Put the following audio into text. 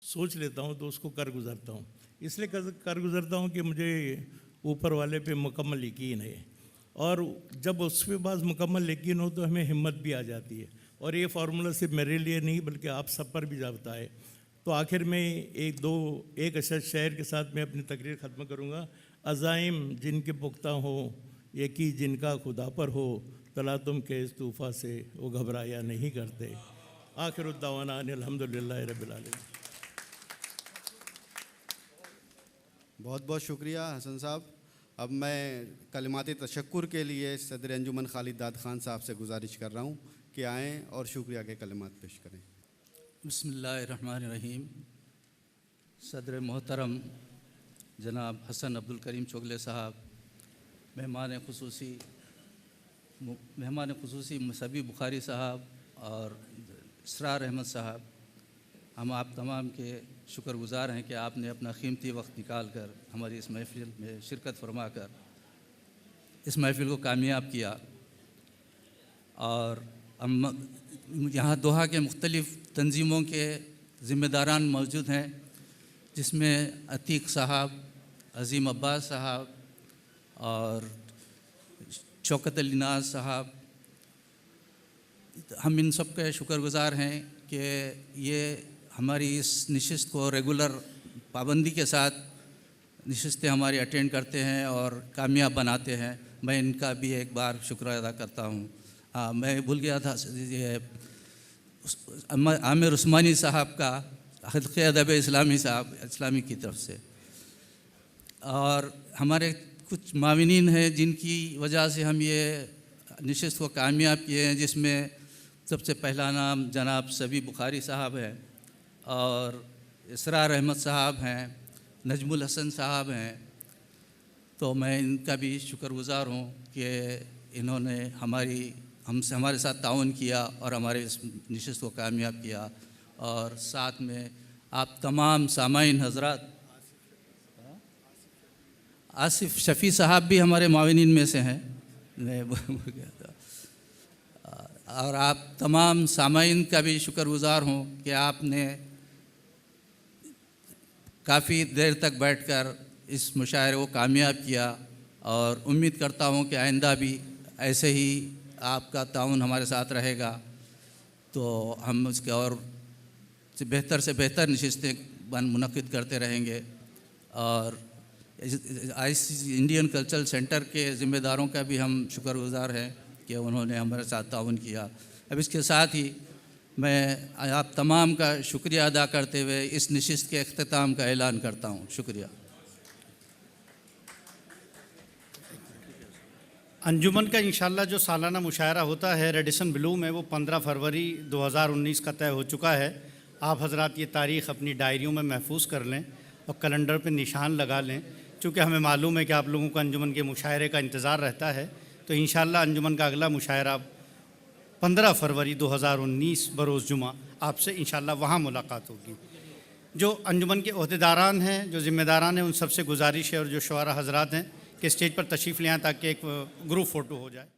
सोच लेता हूँ तो उसको कर गुजरता हूँ। इसलिए कर गुजरता हूँ कि मुझे ऊपर वाले पे मुकम्मल यकीन है, और जब उस पे बाद मुकम्मल यकीन हो तो हमें हिम्मत भी आ जाती है। और ये फार्मूला सिर्फ मेरे लिए नहीं बल्कि आप सब पर भी जाता है। तो आखिर में एक अशद शेर के साथ मैं अपनी तकरीर ख़त्म करूँगा। अज़ाइम जिनके पुख्ता हो, यकी जिनका खुदा पर हो, तला तुम के इस तूफ़ा से वो घबराया नहीं करते। आखिरुद्दावाना अल्हम्दुलिल्लाहि रब्बिल आलमीन। बहुत बहुत शुक्रिया हसन साहब। अब मैं कलिमात तशक्कुर के लिए सदर अंजुमन खालिद दाद खान साहब से गुजारिश कर रहा हूँ कि आएँ और शुक्रिया के कलिमात पेश करें। बिस्मिल्लाहिर्रहमानिर्रहीम। सदर मोहतरम जनाब हसन अब्दुल करीम चोगले साहब, मेहमान खुसूसी मसबी बुखारी साहब और इसरार अहमद साहब, हम आप तमाम के शुक्रगुज़ार हैं कि आपने अपना कीमती वक्त निकाल कर हमारी इस महफ़िल में शिरकत फरमा कर इस महफ़िल को कामयाब किया। और हम यहाँ दोहा के मुख्तलिफ़ तंजीमों के ज़िम्मेदारान मौजूद हैं, जिसमें अतीक साहब, अज़ीम अब्बास साहब और शौकत अली नाज साहब। हम इन सब के शुक्रगुज़ार हैं कि ये हमारी इस नशिस्त को रेगुलर पाबंदी के साथ नशिस्तें हमारी अटेंड करते हैं और कामयाब बनाते हैं। मैं इनका भी एक बार शुक्र अदा करता हूँ। मैं भूल गया था, ये आमिर उस्मानी साहब का हल्क़े अदब इस्लामी साहब इस्लामी की तरफ से, और हमारे कुछ माविनीन हैं जिनकी वजह से हम ये नशिस्त को कामयाब किए हैं, जिसमें सबसे पहला नाम जनाब सबी बुखारी साहब है और इसरार अहमद साहब हैं, नजमुल हसन साहब हैं। तो मैं इनका भी शुक्रगुज़ार हूँ कि इन्होंने हमारे साथ ताउन किया और हमारे इस नशिस्त को कामयाब किया। और साथ में आप तमाम सामाइन हज़रात, आसिफ शफ़ी साहब भी हमारे माविनीन में से हैं, मैं भूल गया था। और आप तमाम सामाइन का भी शुक्रगुज़ार हूँ कि आपने काफ़ी देर तक बैठकर इस मुशायरे को कामयाब किया, और उम्मीद करता हूँ कि आइंदा भी ऐसे ही आपका ताउन हमारे साथ रहेगा, तो हम उसके और से बेहतर नशिस्तें मुनक़िद करते रहेंगे। और इंडियन कल्चरल सेंटर के ज़िम्मेदारों का भी हम शुक्रगुज़ार हैं कि उन्होंने हमारे साथ ताउन किया। अब इसके साथ ही मैं आप तमाम का शुक्रिया अदा करते हुए इस नशिस्त के अख्तिताम का ऐलान करता हूँ। शुक्रिया। अंजुमन का इंशाल्लाह जो सालाना मुशायरा होता है रेडिसन ब्लू में, वो 15 फरवरी 2019 का तय हो चुका है। आप हजरात ये तारीख़ अपनी डायरियों में महफूज कर लें और कैलेंडर पे निशान लगा लें, चूँकि हमें मालूम है कि आप लोगों को अंजुमन के मुशायरे का इंतज़ार रहता है। तो इंशाल्लाह अंजुमन का अगला मुशायरा 15 फरवरी 2019 बरोज़ जुमा आपसे इंशाल्लाह वहाँ मुलाकात होगी। जो अंजुमन के ओहदेदारान हैं, जो ज़िम्मेदारान हैं, उन सबसे गुजारिश है और जो शुआरा हजरात हैं कि स्टेज पर तशरीफ़ ले आएँ ताकि एक ग्रुप फ़ोटो हो जाए।